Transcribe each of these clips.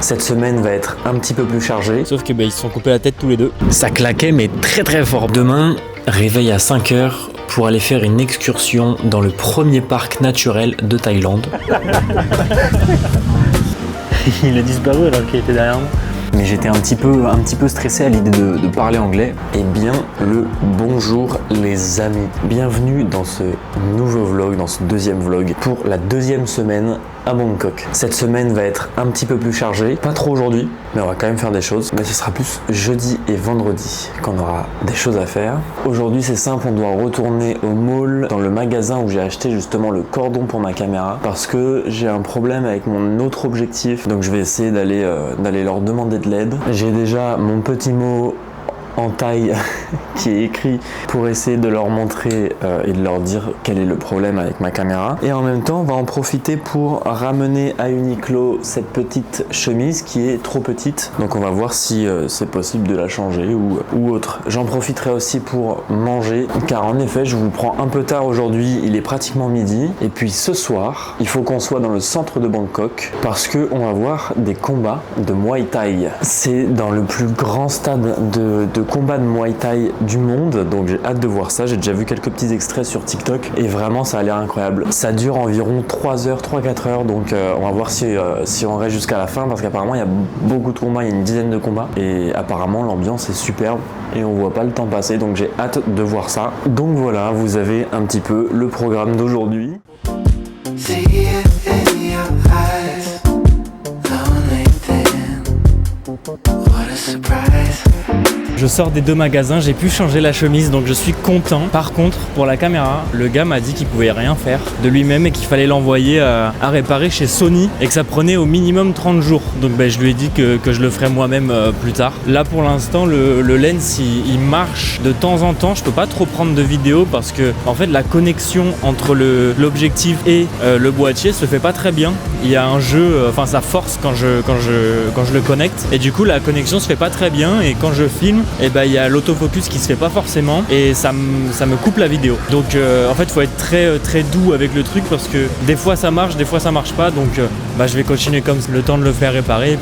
Cette semaine va être un petit peu plus chargée. Sauf que ils se sont coupés la tête tous les deux. Ça claquait mais très très fort. Demain, réveil à 5h pour aller faire une excursion dans le premier parc naturel de Thaïlande. Il a disparu alors qu'il était derrière moi. Mais j'étais un petit peu stressé à l'idée de parler anglais. Eh bien, le bonjour les amis. Bienvenue dans ce nouveau vlog, dans ce deuxième vlog pour la deuxième semaine à Bangkok. Cette semaine va être un petit peu plus chargée, pas trop aujourd'hui, mais on va quand même faire des choses. Mais ce sera plus jeudi et vendredi qu'on aura des choses à faire. Aujourd'hui c'est simple, on doit retourner au mall, dans le magasin où j'ai acheté justement le cordon pour ma caméra, parce que j'ai un problème avec mon autre objectif, donc je vais essayer d'aller leur demander de l'aide. J'ai déjà mon petit mot en thaï qui est écrit pour essayer de leur montrer et de leur dire quel est le problème avec ma caméra. Et en même temps, on va en profiter pour ramener à Uniqlo cette petite chemise qui est trop petite. Donc on va voir si c'est possible de la changer ou autre. J'en profiterai aussi pour manger, car en effet, je vous prends un peu tard aujourd'hui. Il est pratiquement midi. Et puis ce soir, il faut qu'on soit dans le centre de Bangkok parce qu'on va voir des combats de Muay Thai. C'est dans le plus grand stade de combat de Muay Thai du monde, donc j'ai hâte de voir ça. J'ai déjà vu quelques petits extraits sur TikTok et vraiment ça a l'air incroyable. Ça dure environ 3-4 heures, donc on va voir si on reste jusqu'à la fin, parce qu'apparemment il y a beaucoup de combats, il y a une dizaine de combats et apparemment l'ambiance est superbe et on voit pas le temps passer, donc j'ai hâte de voir ça. Donc voilà, vous avez un petit peu le programme d'aujourd'hui. Je sors des deux magasins, j'ai pu changer la chemise, donc je suis content. Par contre, pour la caméra, le gars m'a dit qu'il pouvait rien faire de lui-même et qu'il fallait l'envoyer à réparer chez Sony et que ça prenait au minimum 30 jours. Donc je lui ai dit que je le ferais moi-même plus tard. Là pour l'instant, le lens il marche de temps en temps. Je peux pas trop prendre de vidéos parce que en fait la connexion entre l'objectif et le boîtier se fait pas très bien. Il y a un jeu, enfin ça force quand je le connecte et du coup la connexion se fait pas très bien, et quand je filme, et il y a l'autofocus qui se fait pas forcément et ça me coupe la vidéo. Donc en fait il faut être très doux avec le truc, parce que des fois ça marche, des fois ça marche pas, donc je vais continuer comme le temps de le faire réparer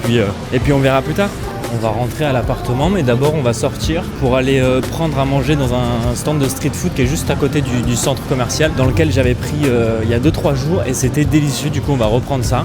et puis on verra plus tard. On va rentrer à l'appartement, mais d'abord on va sortir pour aller prendre à manger dans un stand de street food qui est juste à côté du centre commercial, dans lequel j'avais pris il y a 2-3 jours et c'était délicieux. Du coup on va reprendre ça.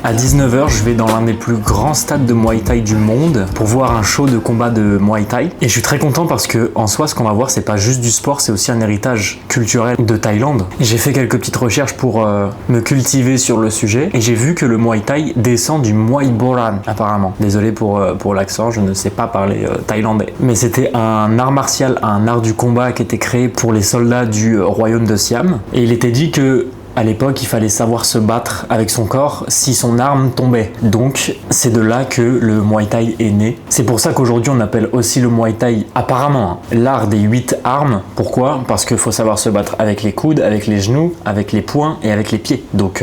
À 19h, je vais dans l'un des plus grands stades de Muay Thai du monde pour voir un show de combat de Muay Thai. Et je suis très content parce que en soi, ce qu'on va voir, c'est pas juste du sport, c'est aussi un héritage culturel de Thaïlande. J'ai fait quelques petites recherches pour me cultiver sur le sujet et j'ai vu que le Muay Thai descend du Muay Boran, apparemment. Désolé pour l'accent, je ne sais pas parler thaïlandais. Mais c'était un art martial, un art du combat qui était créé pour les soldats du royaume de Siam. Et il était dit que à l'époque, il fallait savoir se battre avec son corps si son arme tombait. Donc, c'est de là que le Muay Thai est né. C'est pour ça qu'aujourd'hui, on appelle aussi le Muay Thai, apparemment, l'art des 8 armes. Pourquoi ? Parce qu'il faut savoir se battre avec les coudes, avec les genoux, avec les poings et avec les pieds. Donc,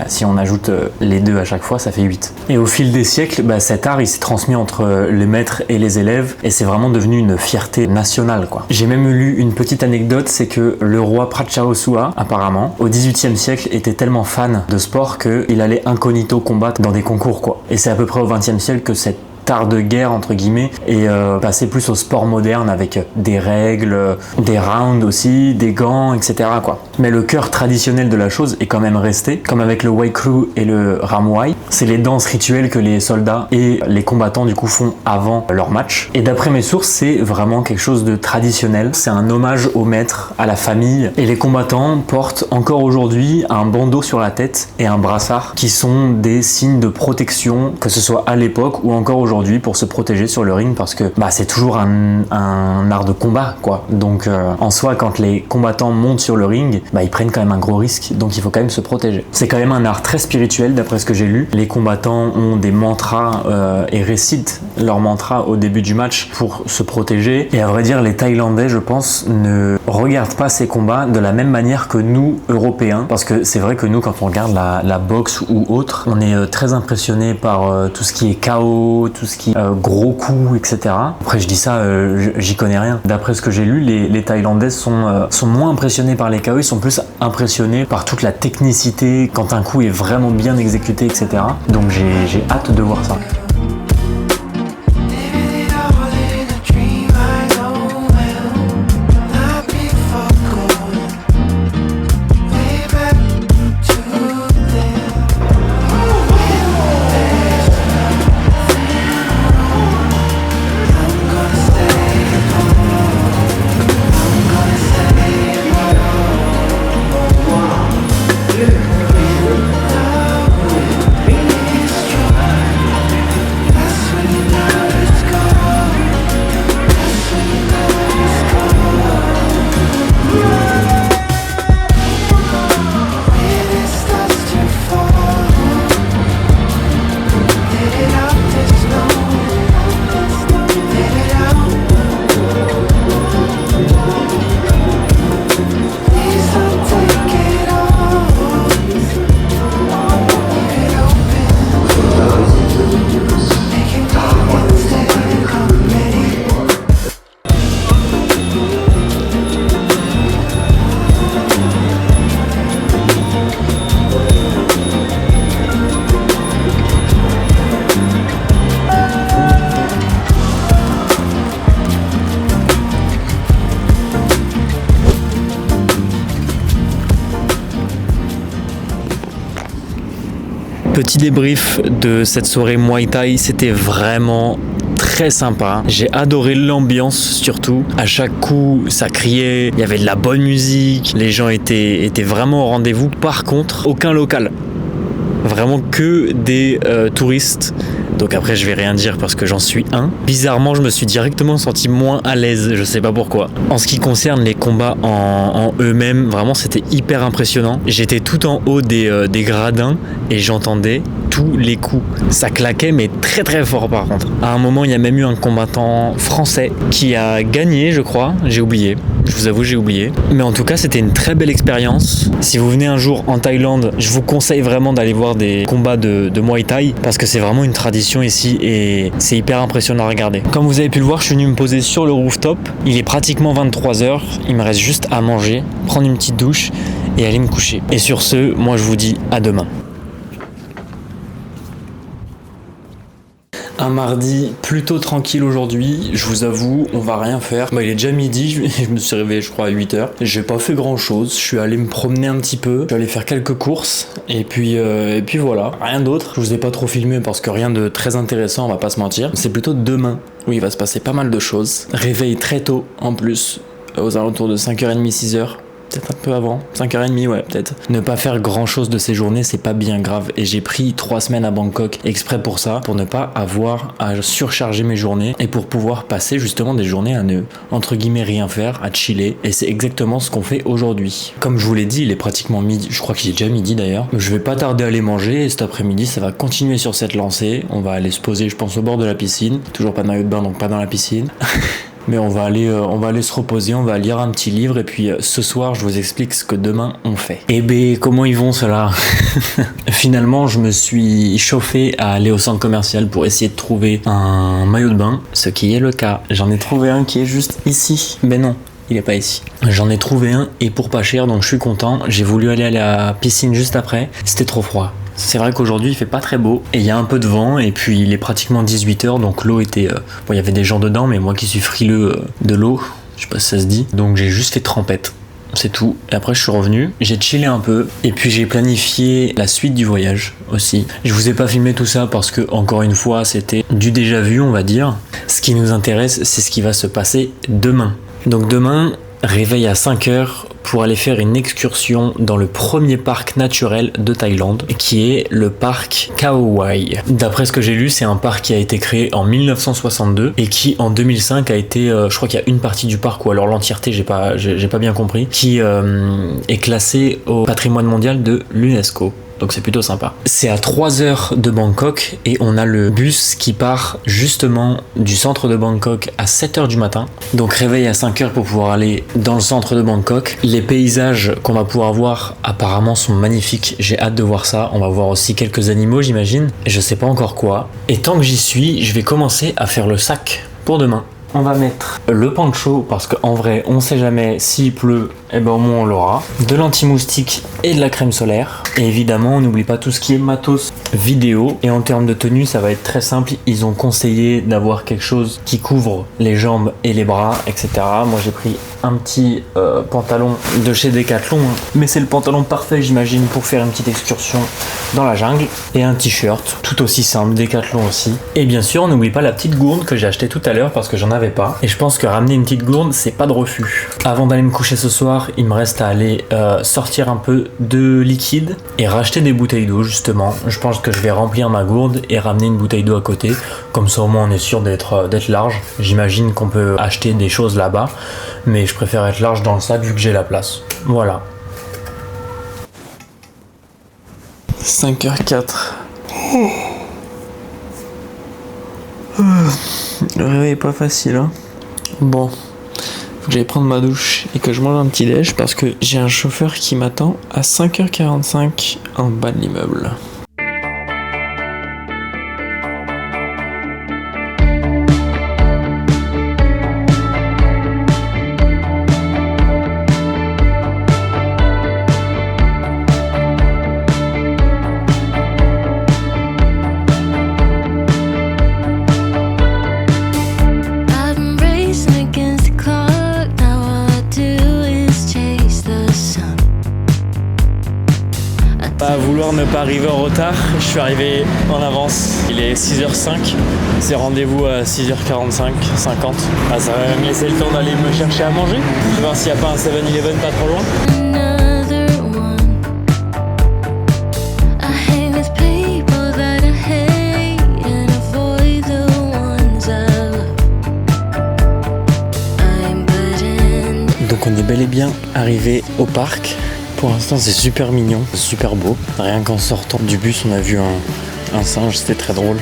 si on ajoute les deux à chaque fois, ça fait 8. Et au fil des siècles, cet art, il s'est transmis entre les maîtres et les élèves et c'est vraiment devenu une fierté nationale, quoi. J'ai même lu une petite anecdote, c'est que le roi Prachaosua, apparemment, au 18e siècle, était tellement fan de sport qu'il allait incognito combattre dans des concours, quoi. Et c'est à peu près au 20e siècle que cette art de guerre entre guillemets et passer plus au sport moderne avec des règles, des rounds aussi, des gants, etc. quoi. Mais le cœur traditionnel de la chose est quand même resté, comme avec le Wai Kru et le Ramwai. C'est les danses rituelles que les soldats et les combattants du coup font avant leur match. Et d'après mes sources, c'est vraiment quelque chose de traditionnel. C'est un hommage au maître, à la famille. Et les combattants portent encore aujourd'hui un bandeau sur la tête et un brassard qui sont des signes de protection, que ce soit à l'époque ou encore aujourd'hui. aujourd'hui pour se protéger sur le ring parce que c'est toujours un art de combat quoi. Donc en soi quand les combattants montent sur le ring, ils prennent quand même un gros risque, donc il faut quand même se protéger. C'est quand même un art très spirituel d'après ce que j'ai lu. Les combattants ont des mantras et récitent leurs mantras au début du match pour se protéger. Et à vrai dire, les Thaïlandais, je pense, ne regardent pas ces combats de la même manière que nous, Européens, parce que c'est vrai que nous, quand on regarde la boxe ou autre, on est très impressionné par tout ce qui est KO, tout ce qui est gros coups, etc. Après, je dis ça, j'y connais rien. D'après ce que j'ai lu, les Thaïlandais sont moins impressionnés par les KO, ils sont plus impressionnés par toute la technicité, quand un coup est vraiment bien exécuté, etc. Donc j'ai hâte de voir ça. Petit débrief de cette soirée Muay Thai, c'était vraiment très sympa. J'ai adoré l'ambiance surtout. À chaque coup, ça criait, il y avait de la bonne musique, les gens étaient vraiment au rendez-vous. Par contre, aucun local. Vraiment que des touristes. Donc après je vais rien dire parce que j'en suis un. Bizarrement je me suis directement senti moins à l'aise, je sais pas pourquoi. En ce qui concerne les combats en eux-mêmes, vraiment c'était hyper impressionnant. J'étais tout en haut des gradins et j'entendais tous les coups. Ça claquait mais très très fort par contre. À un moment il y a même eu un combattant français qui a gagné je crois, j'ai oublié. Je vous avoue j'ai oublié. Mais en tout cas c'était une très belle expérience. Si vous venez un jour en Thaïlande, je vous conseille vraiment d'aller voir des combats de Muay Thai parce que c'est vraiment une tradition ici et c'est hyper impressionnant à regarder. Comme vous avez pu le voir, je suis venu me poser sur le rooftop. Il est pratiquement 23h. Il me reste juste à manger, prendre une petite douche et aller me coucher. Et sur ce, moi je vous dis à demain. Un mardi plutôt tranquille aujourd'hui, je vous avoue, on va rien faire. Il est déjà midi, je me suis réveillé je crois à 8h. J'ai pas fait grand chose, je suis allé me promener un petit peu, je suis allé faire quelques courses et puis voilà, rien d'autre. Je vous ai pas trop filmé parce que rien de très intéressant, on va pas se mentir. C'est plutôt demain où il va se passer pas mal de choses. Réveil très tôt en plus, aux alentours de 5h30, 6h. Peut-être un peu avant, 5h30 ouais peut-être. Ne pas faire grand chose de ces journées c'est pas bien grave et j'ai pris 3 semaines à Bangkok exprès pour ça, pour ne pas avoir à surcharger mes journées et pour pouvoir passer justement des journées à ne entre guillemets rien faire, à chiller et c'est exactement ce qu'on fait aujourd'hui. Comme je vous l'ai dit il est pratiquement midi, je crois qu'il est déjà midi d'ailleurs. Je vais pas tarder à aller manger et cet après-midi ça va continuer sur cette lancée, on va aller se poser je pense au bord de la piscine, toujours pas de maillot de bain donc pas dans la piscine. Mais on va aller se reposer, on va lire un petit livre et puis ce soir je vous explique ce que demain on fait. Eh ben comment ils vont ceux-là? Finalement je me suis chauffé à aller au centre commercial pour essayer de trouver un maillot de bain, ce qui est le cas. J'en ai trouvé un qui est juste ici, mais non. Il est pas ici. J'en ai trouvé un et pour pas cher donc je suis content. J'ai voulu aller à la piscine juste après, c'était trop froid. C'est vrai qu'aujourd'hui il fait pas très beau et il y a un peu de vent et puis il est pratiquement 18h donc l'eau était... Bon il y avait des gens dedans mais moi qui suis frileux de l'eau, je sais pas si ça se dit, donc j'ai juste fait trempette. C'est tout. Et après je suis revenu, j'ai chillé un peu et puis j'ai planifié la suite du voyage aussi. Je vous ai pas filmé tout ça parce que encore une fois c'était du déjà vu on va dire. Ce qui nous intéresse c'est ce qui va se passer demain. Donc demain, réveil à 5h pour aller faire une excursion dans le premier parc naturel de Thaïlande, qui est le parc Khao Wai. D'après ce que j'ai lu, c'est un parc qui a été créé en 1962 et qui en 2005 a été, je crois qu'il y a une partie du parc ou alors l'entièreté, j'ai pas bien compris, qui est classé au patrimoine mondial de l'UNESCO. Donc c'est plutôt sympa. C'est à 3 heures de Bangkok et on a le bus qui part justement du centre de Bangkok à 7 heures du matin. Donc réveil à 5 heures pour pouvoir aller dans le centre de Bangkok. Les paysages qu'on va pouvoir voir apparemment sont magnifiques. J'ai hâte de voir ça. On va voir aussi quelques animaux, j'imagine. Je sais pas encore quoi. Et tant que j'y suis, je vais commencer à faire le sac pour demain. On va mettre le poncho parce qu'en vrai on sait jamais s'il pleut, et ben au moins on l'aura. De l'anti-moustique et de la crème solaire. Et évidemment on n'oublie pas tout ce qui est matos vidéo. Et en termes de tenue ça va être très simple. Ils ont conseillé d'avoir quelque chose qui couvre les jambes et les bras, etc. Moi j'ai pris un petit pantalon de chez Decathlon, mais c'est le pantalon parfait j'imagine pour faire une petite excursion dans la jungle. Et un t-shirt tout aussi simple, Decathlon aussi. Et bien sûr on n'oublie pas la petite gourde que j'ai achetée tout à l'heure parce que j'en avais pas. Et je pense que ramener une petite gourde c'est pas de refus. Avant d'aller me coucher ce soir, il me reste à aller sortir un peu de liquide et racheter des bouteilles d'eau justement. Je pense que je vais remplir ma gourde et ramener une bouteille d'eau à côté. Comme ça au moins on est sûr d'être large. J'imagine qu'on peut acheter des choses là-bas, mais je préfère être large dans le sac vu que j'ai la place. Voilà. 5h04. Le réveil est pas facile, hein. Bon, faut que j'aille prendre ma douche et que je mange un petit déj parce que j'ai un chauffeur qui m'attend à 5h45 en bas de l'immeuble. À vouloir ne pas arriver en retard, je suis arrivé en avance. Il est 6h05, c'est rendez-vous à 6h45, 50. Ah, ça va me laisser le temps d'aller me chercher à manger. Je vais voir s'il n'y a pas un 7-Eleven pas trop loin. Donc on est bel et bien arrivé au parc. Pour l'instant c'est super mignon, super beau. Rien qu'en sortant du bus on a vu un singe, c'était très drôle.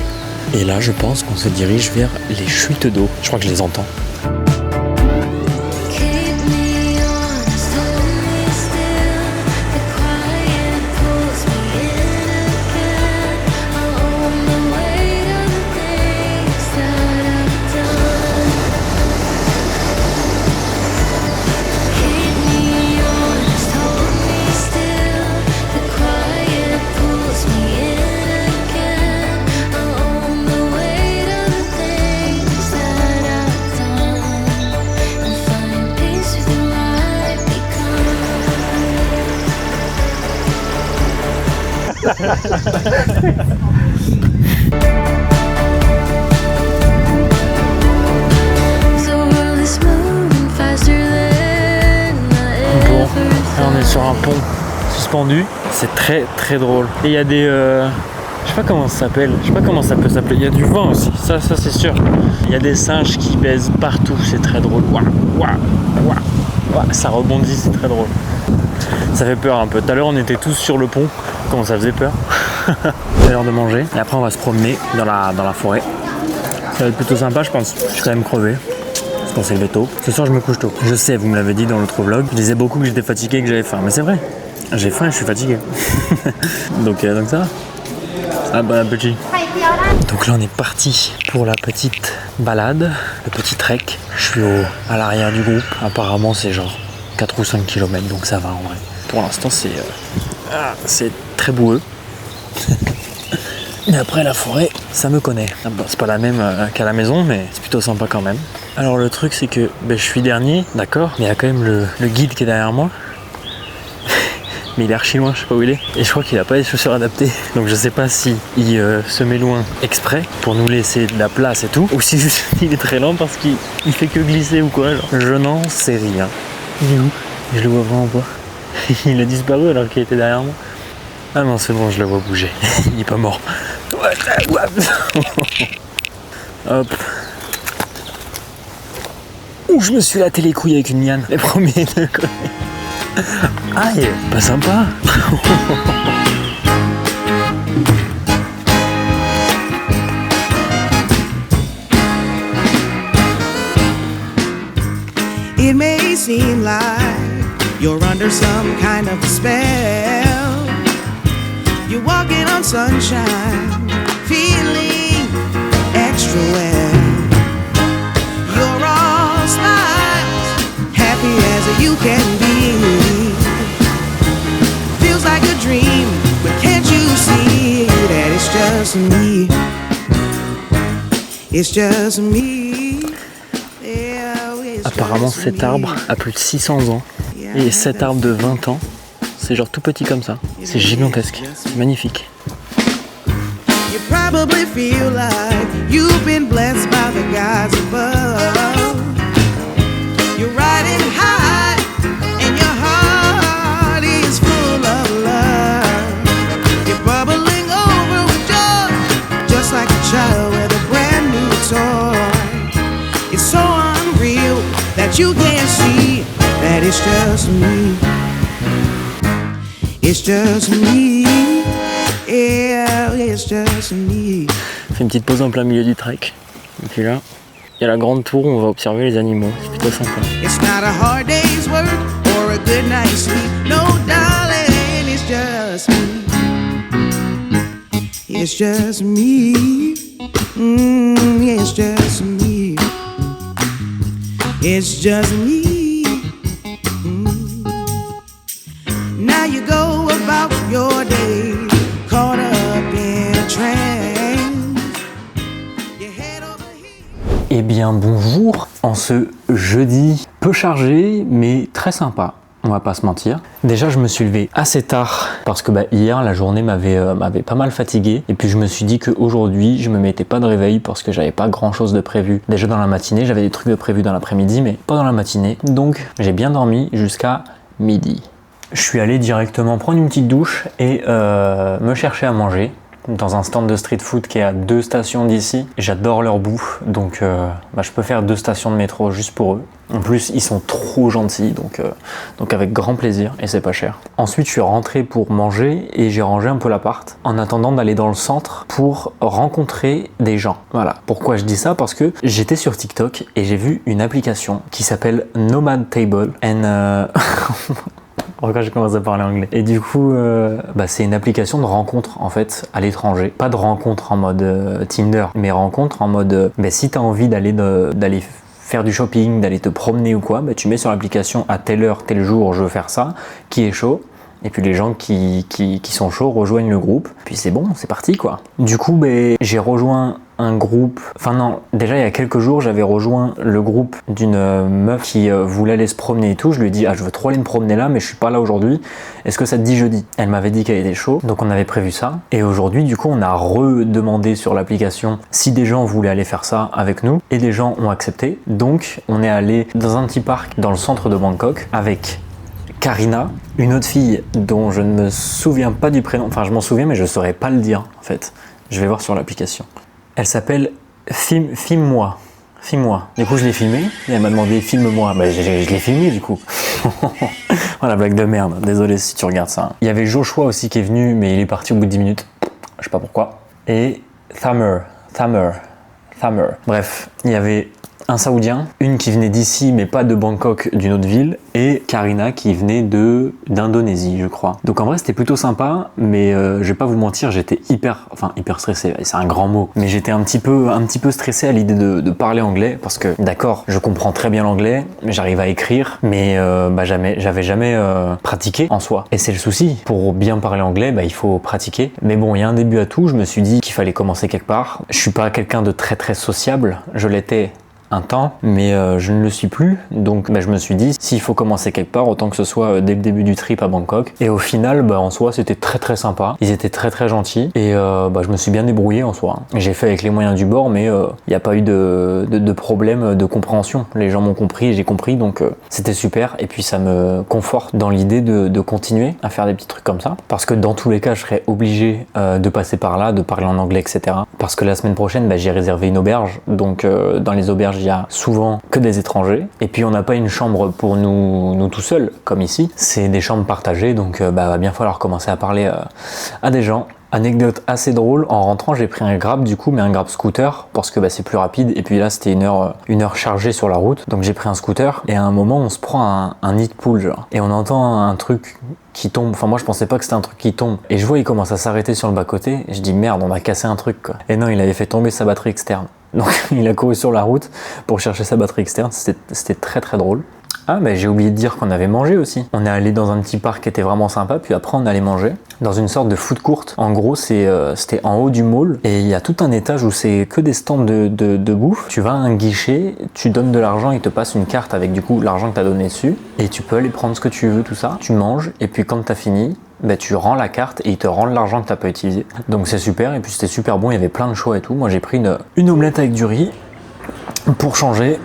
Et là je pense qu'on se dirige vers les chutes d'eau. Je crois que je les entends. Bon, là on est sur un pont suspendu, c'est très très drôle. Et il y a des... je sais pas comment ça s'appelle, je sais pas comment ça peut s'appeler. Il y a du vent aussi, ça c'est sûr. Il y a des singes qui baisent partout, c'est très drôle. Ouah, ouah, ouah, ouah, ça rebondit, c'est très drôle. Ça fait peur un peu. Tout à l'heure on était tous sur le pont, comment ça faisait peur. C'est l'heure de manger et après on va se promener dans la forêt. Ça va être plutôt sympa je pense. Je suis quand même crevé. Parce qu'on s'est levé tôt. Ce soir je me couche tôt. Je sais, vous me l'avez dit dans l'autre vlog. Je disais beaucoup que j'étais fatigué et que j'avais faim. Mais c'est vrai. J'ai faim et je suis fatigué. donc ça va. Ah, bon appétit. Donc là on est parti pour la petite balade, le petit trek. Je suis à l'arrière du groupe. Apparemment c'est genre 4 ou 5 km donc ça va en vrai. Pour l'instant c'est très boueux. Mais après la forêt, ça me connaît. Bon, c'est pas la même qu'à la maison, mais c'est plutôt sympa quand même. Alors le truc c'est que je suis dernier, d'accord, mais il y a quand même le guide qui est derrière moi. Mais il est archi loin, je sais pas où il est. Et je crois qu'il a pas les chaussures adaptées. Donc je sais pas si il se met loin exprès pour nous laisser de la place et tout, ou si juste il est très lent parce qu'il fait que glisser ou quoi. Genre. Je n'en sais rien. Il est où? Je le vois vraiment pas. Il a disparu alors qu'il était derrière moi. Ah non, c'est bon, je le vois bouger. Il est pas mort. Hop. Ouh, je me suis laté les couilles avec une liane. Les premiers de côté. Aïe, pas sympa. It may seem like you're under some kind of spell. You're walking on sunshine, feeling extra well. You're all smiles, happy as you can be. Feels like a dream, but can't you see that it's just me? It's just me. Apparemment cet arbre a plus de 600 ans et cet arbre de 20 ans, c'est genre tout petit comme ça. C'est gigantesque, c'est magnifique. You probably feel like you've been blessed by the gods above. You're riding high and your heart is full of love. You're bubbling over with joy, just like a child with a brand new toy. It's so unreal that you can't see that it's just me. It's just me. Yeah, it's just me. On fait une petite pause en plein milieu du trek. Et puis là, il y a la grande tour où on va observer les animaux. C'est plutôt sympa. It's not a hard day's work or a good night's sleep. No, darling, it's just me. It's just me. It's just me. It's just me. Now you go about your day, caught up in a trance. Your head over here. Eh bien bonjour, en ce jeudi peu chargé mais très sympa, on va pas se mentir. Déjà je me suis levé assez tard parce que hier la journée m'avait pas mal fatigué et puis je me suis dit qu'aujourd'hui je me mettais pas de réveil parce que j'avais pas grand chose de prévu. Déjà dans la matinée, j'avais des trucs de prévu dans l'après-midi mais pas dans la matinée, donc j'ai bien dormi jusqu'à midi. Je suis allé directement prendre une petite douche et me chercher à manger dans un stand de street food qui est à 2 stations d'ici. J'adore leur bouffe, donc je peux faire 2 stations de métro juste pour eux. En plus, ils sont trop gentils, donc avec grand plaisir et c'est pas cher. Ensuite, je suis rentré pour manger et j'ai rangé un peu l'appart en attendant d'aller dans le centre pour rencontrer des gens. Voilà. Pourquoi je dis ça? Parce que j'étais sur TikTok et j'ai vu une application qui s'appelle Nomad Table. Pourquoi je commence à parler anglais? Et du coup, c'est une application de rencontre en fait à l'étranger. Pas de rencontre en mode Tinder, mais rencontre en mode si t'as envie d'aller faire du shopping, d'aller te promener ou quoi, tu mets sur l'application à telle heure, tel jour, je veux faire ça, qui est chaud. Et puis les gens qui sont chauds rejoignent le groupe. Puis c'est bon, c'est parti quoi. Du coup, j'ai rejoint un groupe. Enfin non, déjà il y a quelques jours, j'avais rejoint le groupe d'une meuf qui voulait aller se promener et tout. Je lui ai dit, je veux trop aller me promener là, mais je suis pas là aujourd'hui. Est-ce que ça te dit jeudi? Elle m'avait dit qu'elle était chaud, donc on avait prévu ça. Et aujourd'hui, du coup, on a redemandé sur l'application si des gens voulaient aller faire ça avec nous. Et des gens ont accepté. Donc on est allé dans un petit parc dans le centre de Bangkok avec Karina, une autre fille dont je ne me souviens pas du prénom, enfin je m'en souviens mais je ne saurais pas le dire en fait. Je vais voir sur l'application. Elle s'appelle Filme-moi. Filme-moi. Du coup je l'ai filmée et elle m'a demandé filme-moi. Je l'ai filmé du coup. Voilà, blague de merde, désolé si tu regardes ça. Il y avait Joshua aussi qui est venu mais il est parti au bout de 10 minutes. Je sais pas pourquoi. Et Thamer. Bref, il y avait un Saoudien, une qui venait d'ici mais pas de Bangkok, d'une autre ville, et Karina qui venait d'Indonésie je crois. Donc en vrai c'était plutôt sympa, mais je vais pas vous mentir, j'étais hyper stressé, c'est un grand mot, mais j'étais un petit peu stressé à l'idée de parler anglais, parce que d'accord, je comprends très bien l'anglais, j'arrive à écrire, mais j'avais jamais pratiqué en soi. Et c'est le souci, pour bien parler anglais, il faut pratiquer. Mais bon, il y a un début à tout, je me suis dit qu'il fallait commencer quelque part. Je suis pas quelqu'un de très très sociable, je l'étais un temps, mais je ne le suis plus. Donc je me suis dit, s'il faut commencer quelque part, autant que ce soit dès le début du trip à Bangkok. Et au final, en soi, c'était très très sympa. Ils étaient très très gentils et je me suis bien débrouillé en soi. J'ai fait avec les moyens du bord, mais il n'y a pas eu de problème de compréhension. Les gens m'ont compris, j'ai compris, donc c'était super. Et puis ça me conforte dans l'idée de continuer à faire des petits trucs comme ça. Parce que dans tous les cas, je serais obligé de passer par là, de parler en anglais, etc. Parce que la semaine prochaine, j'ai réservé une auberge. Donc dans les auberges, il y a souvent que des étrangers. Et puis on n'a pas une chambre pour nous tout seuls, comme ici. C'est des chambres partagées, donc va bien falloir commencer à parler à des gens. Anecdote assez drôle, en rentrant j'ai pris un Grab du coup, mais un Grab scooter parce que c'est plus rapide, et puis là c'était une heure chargée sur la route, donc j'ai pris un scooter et à un moment on se prend un nid de poule genre, et on entend un truc qui tombe, enfin moi je pensais pas que c'était un truc qui tombe, et je vois il commence à s'arrêter sur le bas-côté, et je dis merde, on a cassé un truc quoi. Et non, il avait fait tomber sa batterie externe, donc il a couru sur la route pour chercher sa batterie externe, c'était très très drôle. Ah, j'ai oublié de dire qu'on avait mangé aussi. On est allé dans un petit parc qui était vraiment sympa, puis après on allait manger dans une sorte de food court. En gros, c'était en haut du mall et il y a tout un étage où c'est que des stands de bouffe. Tu vas à un guichet, tu donnes de l'argent, ils te passent une carte avec du coup l'argent que tu as donné dessus et tu peux aller prendre ce que tu veux, tout ça. Tu manges et puis quand tu as fini, tu rends la carte et ils te rendent l'argent que tu n'as pas utilisé. Donc c'est super, et puis c'était super bon, il y avait plein de choix et tout. Moi j'ai pris une omelette avec du riz pour changer.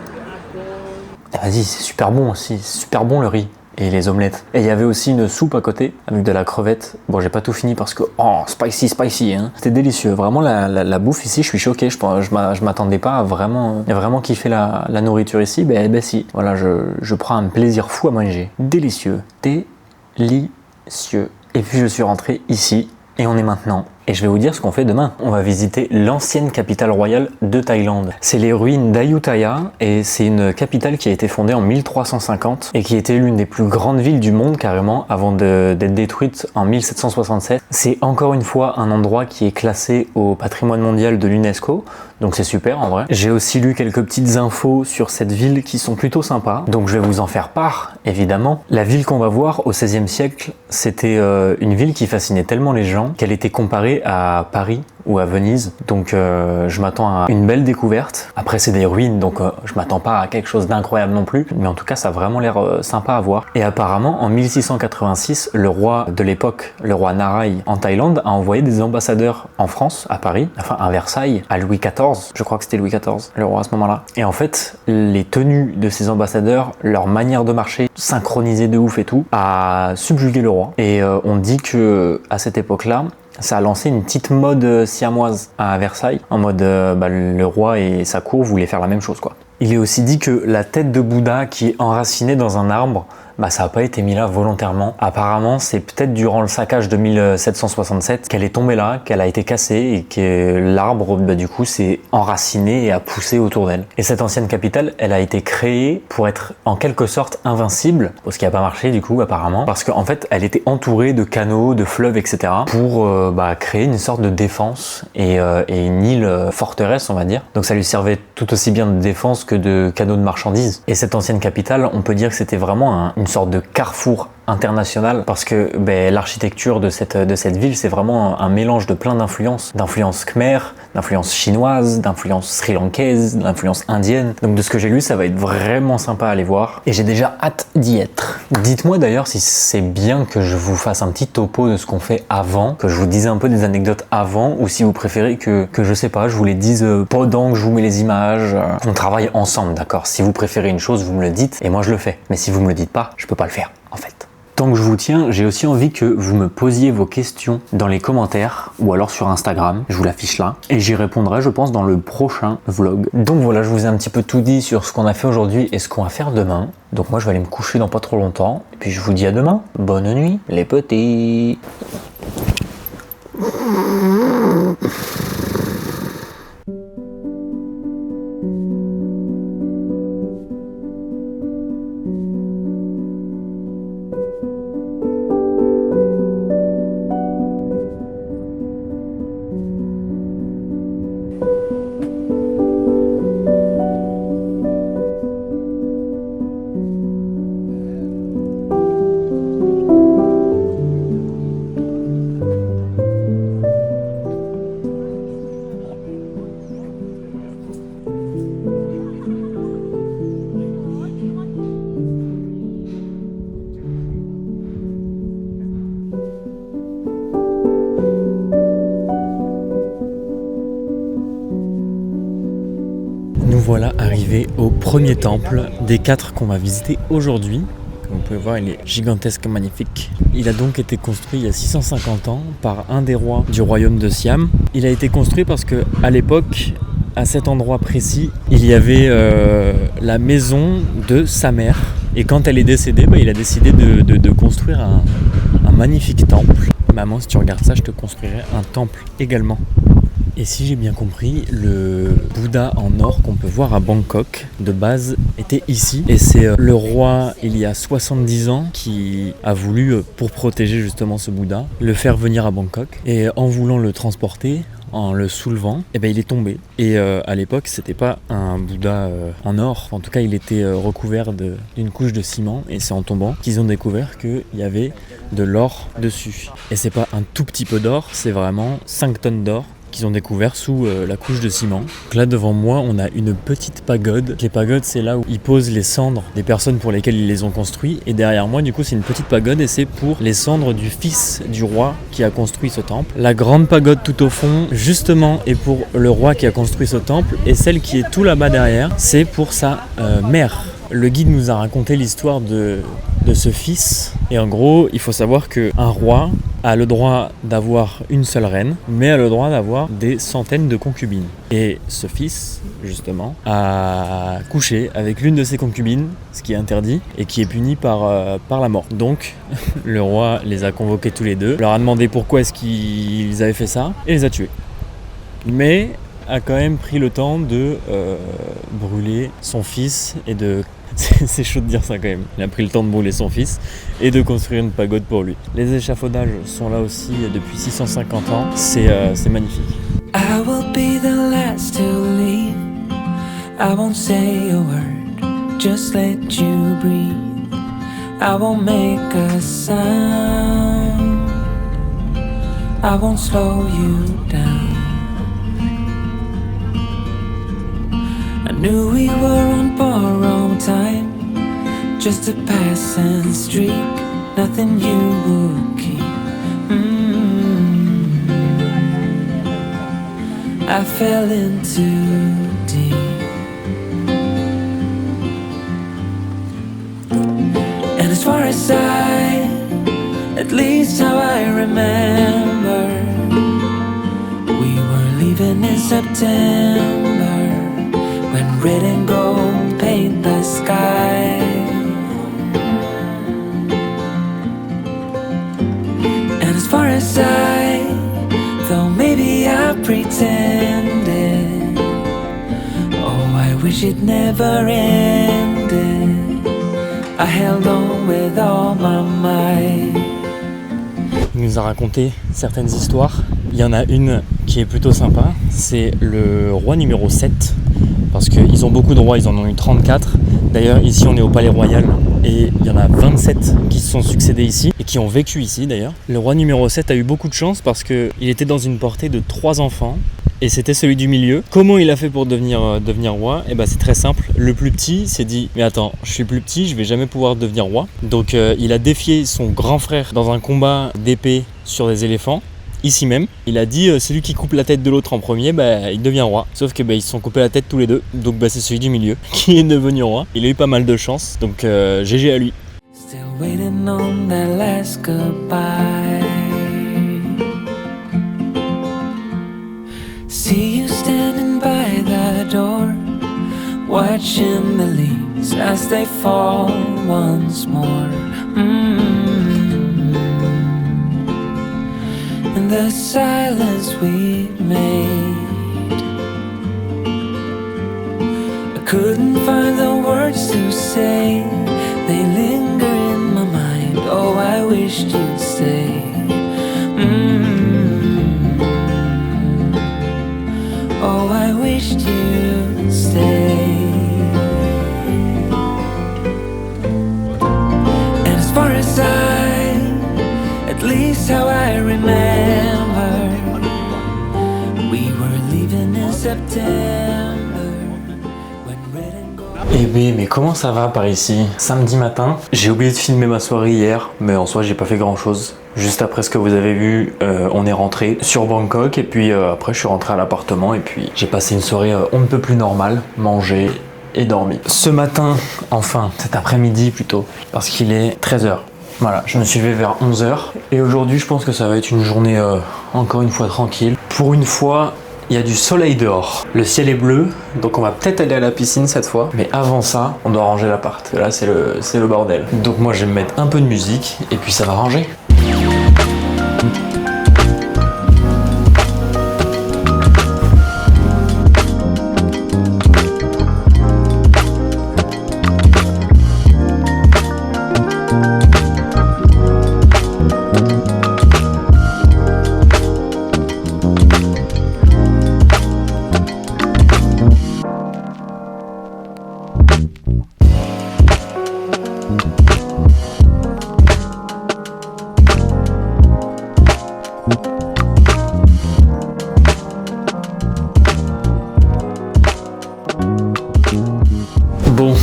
Vas-y, c'est super bon aussi, c'est super bon le riz et les omelettes. Et il y avait aussi une soupe à côté avec de la crevette. Bon, j'ai pas tout fini parce que spicy, hein. C'était délicieux. Vraiment la bouffe ici, je suis choqué. Je m'attendais pas à vraiment kiffer la nourriture ici. Si. Voilà, je prends un plaisir fou à manger. Délicieux, délicieux. Et puis je suis rentré ici et on est maintenant. Et je vais vous dire ce qu'on fait demain. On va visiter l'ancienne capitale royale de Thaïlande. C'est les ruines d'Ayutthaya et c'est une capitale qui a été fondée en 1350 et qui était l'une des plus grandes villes du monde carrément avant d'être détruite en 1767. C'est encore une fois un endroit qui est classé au patrimoine mondial de l'UNESCO. Donc c'est super en vrai. J'ai aussi lu quelques petites infos sur cette ville qui sont plutôt sympas. Donc je vais vous en faire part, évidemment. La ville qu'on va voir au XVIe siècle, c'était une ville qui fascinait tellement les gens qu'elle était comparée à Paris ou à Venise, donc je m'attends à une belle découverte. Après c'est des ruines, donc je m'attends pas à quelque chose d'incroyable non plus, mais en tout cas ça a vraiment l'air sympa à voir. Et apparemment en 1686, le roi de l'époque, le roi Narai en Thaïlande, a envoyé des ambassadeurs en France, à Paris, enfin à Versailles, à Louis XIV, je crois que c'était Louis XIV, le roi à ce moment-là. Et en fait, les tenues de ces ambassadeurs, leur manière de marcher, synchronisée de ouf et tout, a subjugué le roi. Et on dit que à cette époque-là, ça a lancé une petite mode siamoise à Versailles, en mode le roi et sa cour voulaient faire la même chose quoi. Il est aussi dit que la tête de Bouddha qui est enracinée dans un arbre, ça n'a pas été mis là volontairement. Apparemment, c'est peut-être durant le saccage de 1767 qu'elle est tombée là, qu'elle a été cassée et que l'arbre, du coup, s'est enraciné et a poussé autour d'elle. Et cette ancienne capitale, elle a été créée pour être en quelque sorte invincible, ce qui n'a pas marché du coup, apparemment, parce qu'en fait, elle était entourée de canaux, de fleuves, etc. pour créer une sorte de défense et une île forteresse, on va dire. Donc ça lui servait tout aussi bien de défense que de canaux de marchandises. Et cette ancienne capitale, on peut dire que c'était vraiment une sorte de carrefour international parce que l'architecture de cette ville, c'est vraiment un mélange de plein d'influences khmer, d'influences chinoises, d'influences sri-lankaises, d'influences indiennes. Donc de ce que j'ai lu, ça va être vraiment sympa à aller voir et j'ai déjà hâte d'y être. Dites-moi d'ailleurs si c'est bien que je vous fasse un petit topo de ce qu'on fait avant, que je vous dise un peu des anecdotes avant, ou si vous préférez que je sais pas, je vous les dise pendant que je vous mets les images. On travaille ensemble, d'accord? Si vous préférez une chose, vous me le dites et moi je le fais. Mais si vous me le dites pas, je peux pas le faire en fait. Tant que je vous tiens, j'ai aussi envie que vous me posiez vos questions dans les commentaires ou alors sur Instagram, je vous l'affiche là, et j'y répondrai je pense dans le prochain vlog. Donc voilà, je vous ai un petit peu tout dit sur ce qu'on a fait aujourd'hui et ce qu'on va faire demain. Donc moi je vais aller me coucher dans pas trop longtemps, et puis je vous dis à demain. Bonne nuit les petits. Nous voilà arrivés au premier temple des 4 qu'on va visiter aujourd'hui. Comme vous pouvez voir, il est gigantesque, magnifique. Il a donc été construit il y a 650 ans par un des rois du royaume de Siam. Il a été construit parce que à l'époque, à cet endroit précis, il y avait la maison de sa mère. Et quand elle est décédée, il a décidé de construire un magnifique temple. Maman, si tu regardes ça, je te construirai un temple également. Et si j'ai bien compris, le Bouddha en or qu'on peut voir à Bangkok, de base, était ici. Et c'est le roi, il y a 70 ans, qui a voulu, pour protéger justement ce Bouddha, le faire venir à Bangkok. Et en voulant le transporter, en le soulevant, il est tombé. Et à l'époque, c'était pas un Bouddha en or. En tout cas, il était recouvert d'une couche de ciment. Et c'est en tombant qu'ils ont découvert qu'il y avait de l'or dessus. Et c'est pas un tout petit peu d'or, c'est vraiment 5 tonnes d'or qu'ils ont découvert sous la couche de ciment. Donc là devant moi on a une petite pagode. Les pagodes c'est là où ils posent les cendres des personnes pour lesquelles ils les ont construits. Et derrière moi du coup c'est une petite pagode et c'est pour les cendres du fils du roi qui a construit ce temple. La grande pagode tout au fond justement est pour le roi qui a construit ce temple. Et celle qui est tout là-bas derrière c'est pour sa mère. Le guide nous a raconté l'histoire de ce fils. Et en gros, il faut savoir qu'un roi a le droit d'avoir une seule reine, mais a le droit d'avoir des centaines de concubines. Et ce fils, justement, a couché avec l'une de ses concubines, ce qui est interdit, et qui est puni par la mort. Donc, le roi les a convoqués tous les deux, leur a demandé pourquoi est-ce qu'ils avaient fait ça, et les a tués. Mais a quand même pris le temps de brûler son fils et de... C'est chaud de dire ça quand même. Il a pris le temps de brûler son fils et de construire une pagode pour lui. Les échafaudages sont là aussi depuis 650 ans. C'est magnifique. I will be the last to leave. I won't say a word, just let you breathe. I won't make a sound. I won't slow you down. I knew we were on borrowed time, just a passing streak, nothing you would keep. I fell in too deep. And as far as at least how I remember, we were leaving in September, when red and gold paint the sky. And as far as though maybe I pretended, oh, I wish it never ended. I held on with all my might. Il nous a raconté certaines histoires. Il y en a une qui est plutôt sympa, c'est le roi numéro 7. Parce qu'ils ont beaucoup de rois, ils en ont eu 34. D'ailleurs, ici, on est au Palais Royal et il y en a 27 qui se sont succédés ici et qui ont vécu ici d'ailleurs. Le roi numéro 7 a eu beaucoup de chance parce qu'il était dans une portée de 3 enfants et c'était celui du milieu. Comment il a fait pour devenir roi ? C'est très simple. Le plus petit s'est dit « Mais attends, je suis plus petit, je vais jamais pouvoir devenir roi. » Donc il a défié son grand frère dans un combat d'épée sur des éléphants. Ici même, il a dit celui qui coupe la tête de l'autre en premier, il devient roi. Sauf que ils se sont coupés la tête tous les deux, donc c'est celui du milieu qui est devenu roi. Il a eu pas mal de chance, donc GG à lui. Still waiting on that last goodbye. See you standing by the door, watching the leaves as they fall once more. In the silence we made, I couldn't find the words to say. They linger in my mind. Oh, I wished you'd stay. Oh, I wished you'd stay. And as far as at least how I remember, we were leaving in September when red and gold. Eh ben, mais comment ça va par ici? Samedi matin, j'ai oublié de filmer ma soirée hier, mais en soi j'ai pas fait grand chose. Juste après ce que vous avez vu, on est rentré sur Bangkok et puis après je suis rentré à l'appartement et puis j'ai passé une soirée on ne peut plus normale, manger et dormi. Ce matin, enfin cet après-midi plutôt, parce qu'il est 13h. Voilà, je me suis levé vers 11h et aujourd'hui je pense que ça va être une journée encore une fois tranquille. Pour une fois, il y a du soleil dehors. Le ciel est bleu, donc on va peut-être aller à la piscine cette fois. Mais avant ça, on doit ranger l'appart. Là, c'est le bordel. Donc moi, je vais me mettre un peu de musique et puis ça va ranger. Bon,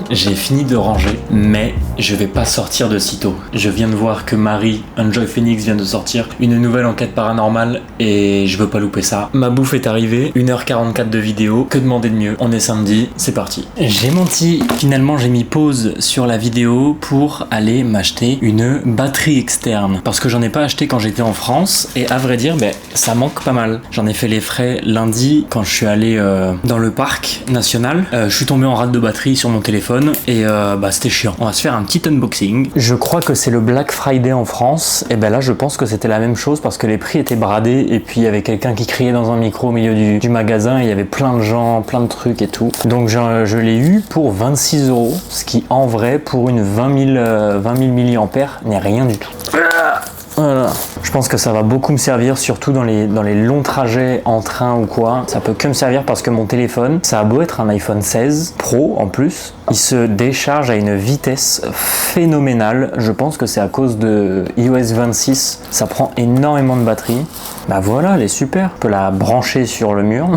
j'ai fini de ranger, mais je vais pas sortir de sitôt. Je viens de voir que Marie, Enjoy Phoenix, vient de sortir une nouvelle enquête paranormale et je veux pas louper ça. Ma bouffe est arrivée, 1h44 de vidéo, que demander de mieux? On est samedi, c'est parti. J'ai menti, finalement j'ai mis pause sur la vidéo pour aller m'acheter une batterie externe. Parce que j'en ai pas acheté quand j'étais en France et à vrai dire, ça manque pas mal. J'en ai fait les frais lundi quand je suis allé dans le parc national. Je suis tombé en rate de batterie sur mon téléphone et c'était chiant. On va se faire un petit unboxing. Je crois que c'est le Black Friday en France et là je pense que c'était la même chose parce que les prix étaient bradés et puis il y avait quelqu'un qui criait dans un micro au milieu du magasin et il y avait plein de gens, plein de trucs et tout. Donc je l'ai eu pour 26 €, ce qui en vrai pour une 20 000 mAh n'est rien du tout. Voilà. Je pense que ça va beaucoup me servir, surtout dans les longs trajets en train ou quoi. Ça peut que me servir parce que mon téléphone, ça a beau être un iPhone 16 Pro en plus, il se décharge à une vitesse phénoménale. Je pense que c'est à cause de iOS 26. Ça prend énormément de batterie. Voilà, elle est super. On peut la brancher sur le mur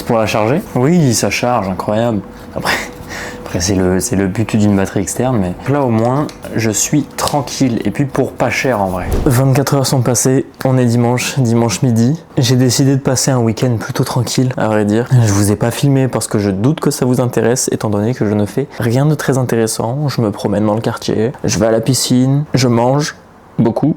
pour la charger. Oui, ça charge, incroyable. Après c'est le but d'une batterie externe, mais là au moins je suis tranquille et puis pour pas cher en vrai. 24 heures sont passées, on est dimanche midi. J'ai décidé de passer un week-end plutôt tranquille à vrai dire. Je vous ai pas filmé parce que je doute que ça vous intéresse étant donné que je ne fais rien de très intéressant. Je me promène dans le quartier, je vais à la piscine, je mange. Beaucoup.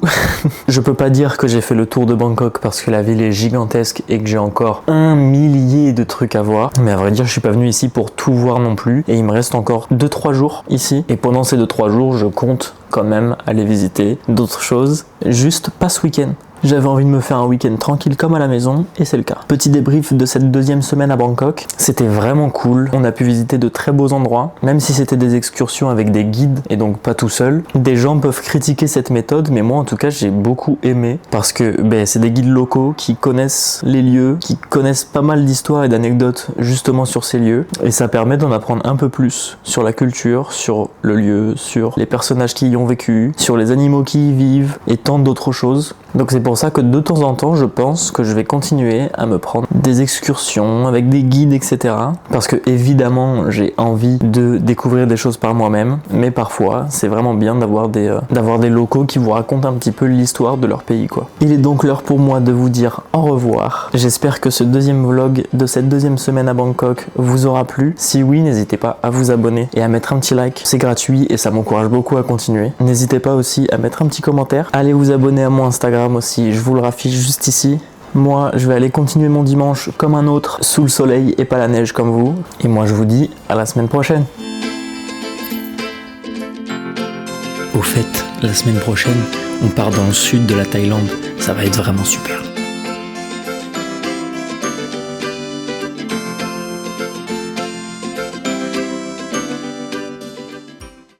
Je peux pas dire que j'ai fait le tour de Bangkok parce que la ville est gigantesque et que j'ai encore 1 millier de trucs à voir. Mais à vrai dire, je suis pas venu ici pour tout voir non plus. Et il me reste encore 2-3 jours ici. Et pendant ces 2-3 jours, je compte quand même aller visiter d'autres choses. Juste pas ce week-end. J'avais envie de me faire un week-end tranquille comme à la maison et c'est le cas. Petit débrief de cette deuxième semaine à Bangkok. C'était vraiment cool. On a pu visiter de très beaux endroits, même si c'était des excursions avec des guides et donc pas tout seul. Des gens peuvent critiquer cette méthode, mais moi en tout cas j'ai beaucoup aimé parce que c'est des guides locaux qui connaissent les lieux, qui connaissent pas mal d'histoires et d'anecdotes justement sur ces lieux et ça permet d'en apprendre un peu plus sur la culture, sur le lieu, sur les personnages qui y ont vécu, sur les animaux qui y vivent et tant d'autres choses. Donc c'est pour ça que de temps en temps, je pense que je vais continuer à me prendre des excursions avec des guides, etc. Parce que évidemment, j'ai envie de découvrir des choses par moi-même, mais parfois, c'est vraiment bien d'avoir des locaux qui vous racontent un petit peu l'histoire de leur pays, quoi. Il est donc l'heure pour moi de vous dire au revoir. J'espère que ce deuxième vlog de cette deuxième semaine à Bangkok vous aura plu. Si oui, n'hésitez pas à vous abonner et à mettre un petit like. C'est gratuit et ça m'encourage beaucoup à continuer. N'hésitez pas aussi à mettre un petit commentaire. Allez vous abonner à mon Instagram aussi, je vous le raffiche juste ici. Moi, je vais aller continuer mon dimanche comme un autre, sous le soleil et pas la neige comme vous. Et moi, je vous dis à la semaine prochaine. Au fait, la semaine prochaine, on part dans le sud de la Thaïlande. Ça va être vraiment super.